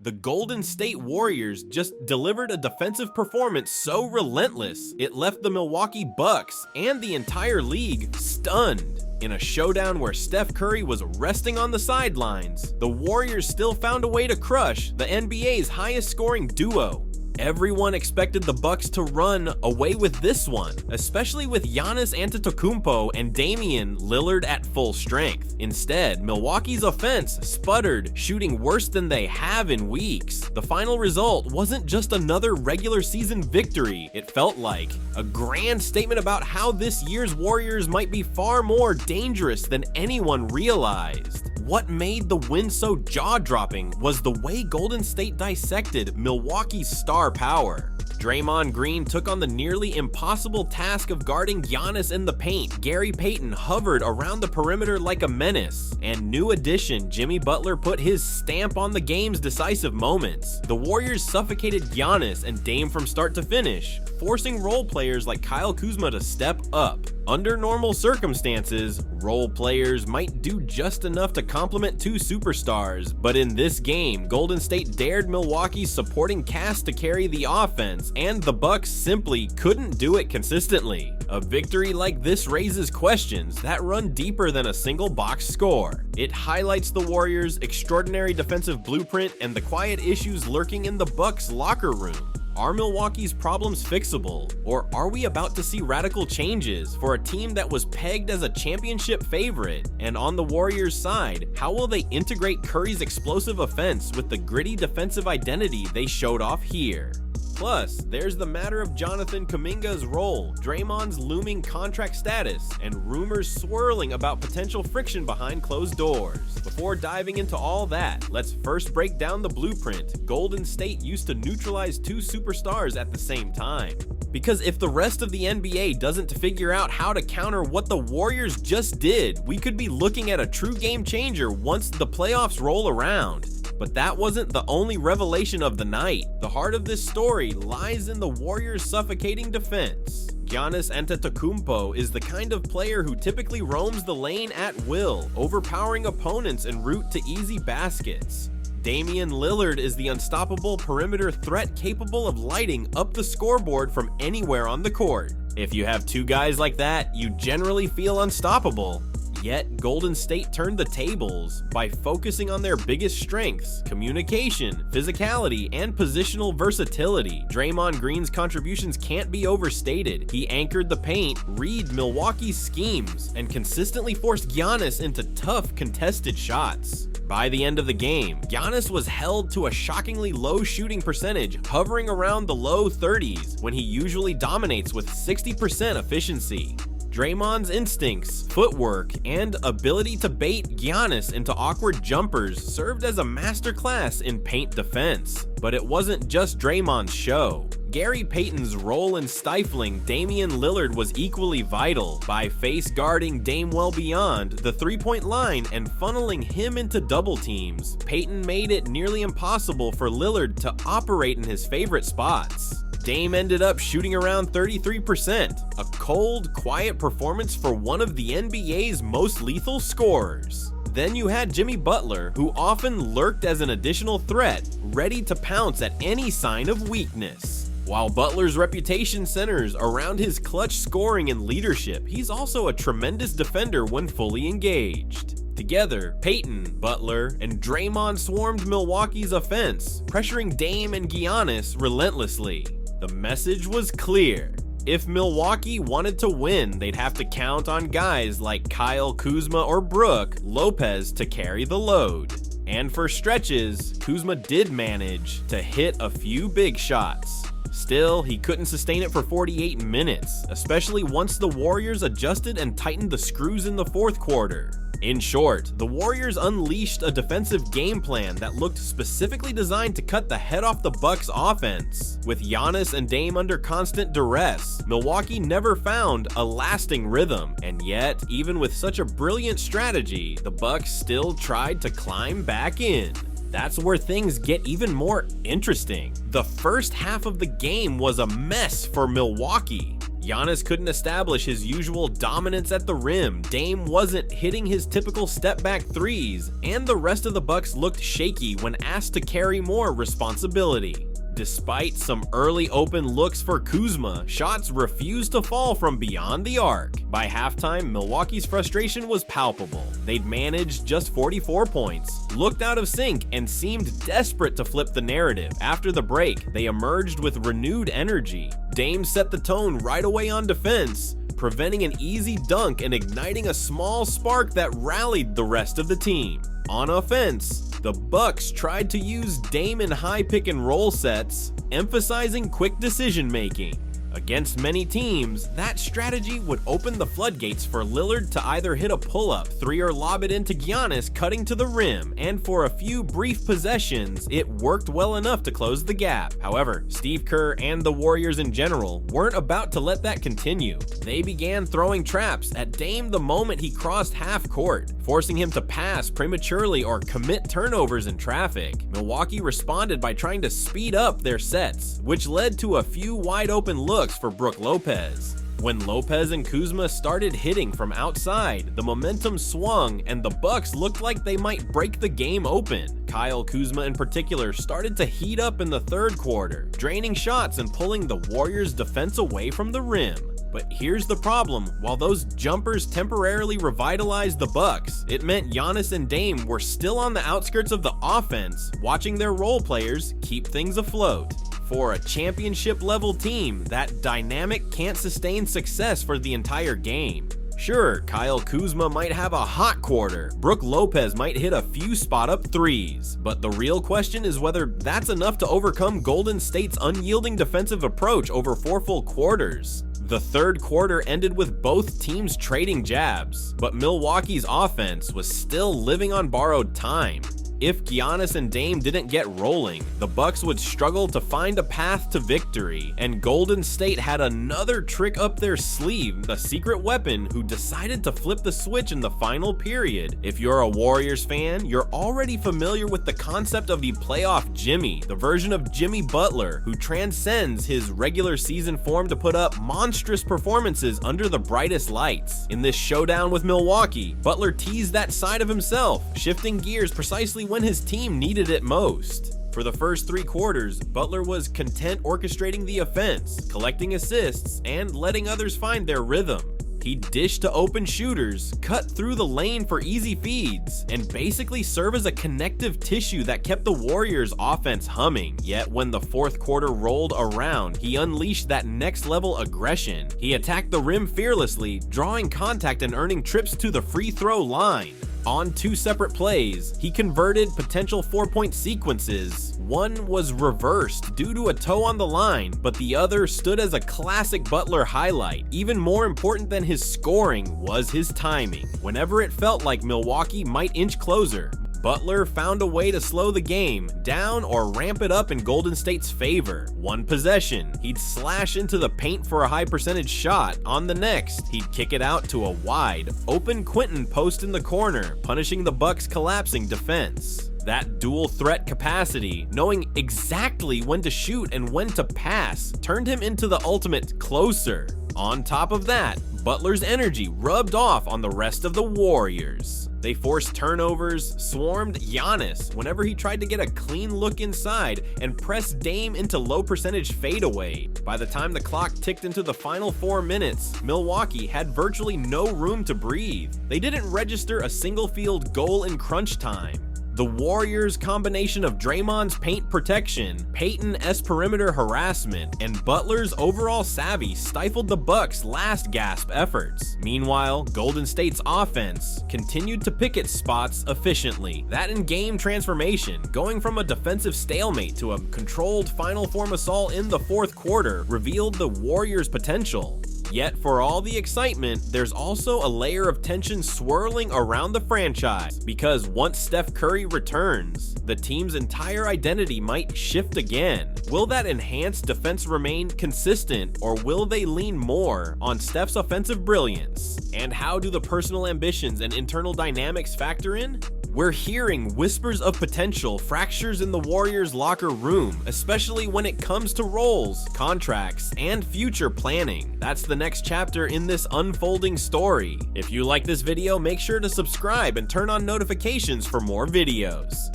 The Golden State Warriors just delivered a defensive performance so relentless, it left the Milwaukee Bucks and the entire league stunned. In a showdown where Steph Curry was resting on the sidelines, the Warriors still found a way to crush the NBA's highest scoring duo. Everyone expected the Bucks to run away with this one, especially with Giannis Antetokounmpo and Damian Lillard at full strength. Instead, Milwaukee's offense sputtered, shooting worse than they have in weeks. The final result wasn't just another regular season victory, it felt like a grand statement about how this year's Warriors might be far more dangerous than anyone realized. What made the win so jaw-dropping was the way Golden State dissected Milwaukee's star power. Draymond Green took on the nearly impossible task of guarding Giannis in the paint. Gary Payton hovered around the perimeter like a menace. And new addition Jimmy Butler put his stamp on the game's decisive moments. The Warriors suffocated Giannis and Dame from start to finish, forcing role players like Kyle Kuzma to step up. Under normal circumstances, role players might do just enough to complement two superstars, but in this game, Golden State dared Milwaukee's supporting cast to carry the offense, and the Bucks simply couldn't do it consistently. A victory like this raises questions that run deeper than a single box score. It highlights the Warriors' extraordinary defensive blueprint and the quiet issues lurking in the Bucks' locker room. Are Milwaukee's problems fixable, or are we about to see radical changes for a team that was pegged as a championship favorite? And on the Warriors' side, how will they integrate Curry's explosive offense with the gritty defensive identity they showed off here? Plus, there's the matter of Jonathan Kuminga's role, Draymond's looming contract status, and rumors swirling about potential friction behind closed doors. Before diving into all that, let's first break down the blueprint Golden State used to neutralize two superstars at the same time. Because if the rest of the NBA doesn't figure out how to counter what the Warriors just did, we could be looking at a true game changer once the playoffs roll around. But that wasn't the only revelation of the night. The heart of this story lies in the Warriors' suffocating defense. Giannis Antetokounmpo is the kind of player who typically roams the lane at will, overpowering opponents en route to easy baskets. Damian Lillard is the unstoppable perimeter threat capable of lighting up the scoreboard from anywhere on the court. If you have two guys like that, you generally feel unstoppable. Yet, Golden State turned the tables by focusing on their biggest strengths: communication, physicality, and positional versatility. Draymond Green's contributions can't be overstated. He anchored the paint, read Milwaukee's schemes, and consistently forced Giannis into tough, contested shots. By the end of the game, Giannis was held to a shockingly low shooting percentage, hovering around the low 30s, when he usually dominates with 60% efficiency. Draymond's instincts, footwork, and ability to bait Giannis into awkward jumpers served as a masterclass in paint defense. But it wasn't just Draymond's show. Gary Payton's role in stifling Damian Lillard was equally vital by face guarding Dame well beyond the three-point line and funneling him into double teams. Payton made it nearly impossible for Lillard to operate in his favorite spots. Dame ended up shooting around 33%, a cold, quiet performance for one of the NBA's most lethal scorers. Then you had Jimmy Butler, who often lurked as an additional threat, ready to pounce at any sign of weakness. While Butler's reputation centers around his clutch scoring and leadership, he's also a tremendous defender when fully engaged. Together, Payton, Butler, and Draymond swarmed Milwaukee's offense, pressuring Dame and Giannis relentlessly. The message was clear. If Milwaukee wanted to win, they'd have to count on guys like Kyle Kuzma or Brook Lopez to carry the load. And for stretches, Kuzma did manage to hit a few big shots. Still, he couldn't sustain it for 48 minutes, especially once the Warriors adjusted and tightened the screws in the fourth quarter. In short, the Warriors unleashed a defensive game plan that looked specifically designed to cut the head off the Bucks' offense. With Giannis and Dame under constant duress, Milwaukee never found a lasting rhythm, and yet, even with such a brilliant strategy, the Bucks still tried to climb back in. That's where things get even more interesting. The first half of the game was a mess for Milwaukee. Giannis couldn't establish his usual dominance at the rim, Dame wasn't hitting his typical step-back threes, and the rest of the Bucks looked shaky when asked to carry more responsibility. Despite some early open looks for Kuzma, shots refused to fall from beyond the arc. By halftime, Milwaukee's frustration was palpable. They'd managed just 44 points, looked out of sync, and seemed desperate to flip the narrative. After the break, they emerged with renewed energy. Dame set the tone right away on defense, preventing an easy dunk and igniting a small spark that rallied the rest of the team. On offense, the Bucks tried to use Dame in high pick and roll sets, emphasizing quick decision making. Against many teams, that strategy would open the floodgates for Lillard to either hit a pull-up three or lob it into Giannis cutting to the rim, and for a few brief possessions, it worked well enough to close the gap. However, Steve Kerr and the Warriors in general weren't about to let that continue. They began throwing traps at Dame the moment he crossed half court, forcing him to pass prematurely or commit turnovers in traffic. Milwaukee responded by trying to speed up their sets, which led to a few wide-open looks for Brook Lopez. When Lopez and Kuzma started hitting from outside, the momentum swung and the Bucks looked like they might break the game open. Kyle Kuzma in particular started to heat up in the third quarter, draining shots and pulling the Warriors' defense away from the rim. But here's the problem: while those jumpers temporarily revitalized the Bucks, it meant Giannis and Dame were still on the outskirts of the offense, watching their role players keep things afloat. For a championship-level team, that dynamic can't sustain success for the entire game. Sure, Kyle Kuzma might have a hot quarter, Brook Lopez might hit a few spot-up threes, but the real question is whether that's enough to overcome Golden State's unyielding defensive approach over 4 full quarters. The third quarter ended with both teams trading jabs, but Milwaukee's offense was still living on borrowed time. If Giannis and Dame didn't get rolling, the Bucks would struggle to find a path to victory, and Golden State had another trick up their sleeve, the secret weapon who decided to flip the switch in the final period. If you're a Warriors fan, you're already familiar with the concept of the playoff Jimmy, the version of Jimmy Butler who transcends his regular season form to put up monstrous performances under the brightest lights. In this showdown with Milwaukee, Butler teased that side of himself, shifting gears precisely when his team needed it most. For the first 3 quarters, Butler was content orchestrating the offense, collecting assists, and letting others find their rhythm. He dished to open shooters, cut through the lane for easy feeds, and basically served as a connective tissue that kept the Warriors' offense humming. Yet when the fourth quarter rolled around, he unleashed that next-level aggression. He attacked the rim fearlessly, drawing contact and earning trips to the free throw line. On 2 separate plays, he converted potential 4-point sequences. One was reversed due to a toe on the line, but the other stood as a classic Butler highlight. Even more important than his scoring was his timing. Whenever it felt like Milwaukee might inch closer, Butler found a way to slow the game down or ramp it up in Golden State's favor. One possession, he'd slash into the paint for a high percentage shot. On the next, he'd kick it out to a wide, open Quentin post in the corner, punishing the Bucks' collapsing defense. That dual threat capacity, knowing exactly when to shoot and when to pass, turned him into the ultimate closer. On top of that, Butler's energy rubbed off on the rest of the Warriors. They forced turnovers, swarmed Giannis whenever he tried to get a clean look inside, and pressed Dame into low-percentage fadeaway. By the time the clock ticked into the final 4 minutes, Milwaukee had virtually no room to breathe. They didn't register a single field goal in crunch time. The Warriors' combination of Draymond's paint protection, Payton's perimeter harassment, and Butler's overall savvy stifled the Bucks' last gasp efforts. Meanwhile, Golden State's offense continued to pick its spots efficiently. That in-game transformation, going from a defensive stalemate to a controlled final form assault in the fourth quarter, revealed the Warriors' potential. Yet for all the excitement, there's also a layer of tension swirling around the franchise, because once Steph Curry returns, the team's entire identity might shift again. Will that enhanced defense remain consistent, or will they lean more on Steph's offensive brilliance? And how do the personal ambitions and internal dynamics factor in? We're hearing whispers of potential fractures in the Warriors' locker room, especially when it comes to roles, contracts, and future planning. That's the next chapter in this unfolding story. If you like this video, make sure to subscribe and turn on notifications for more videos.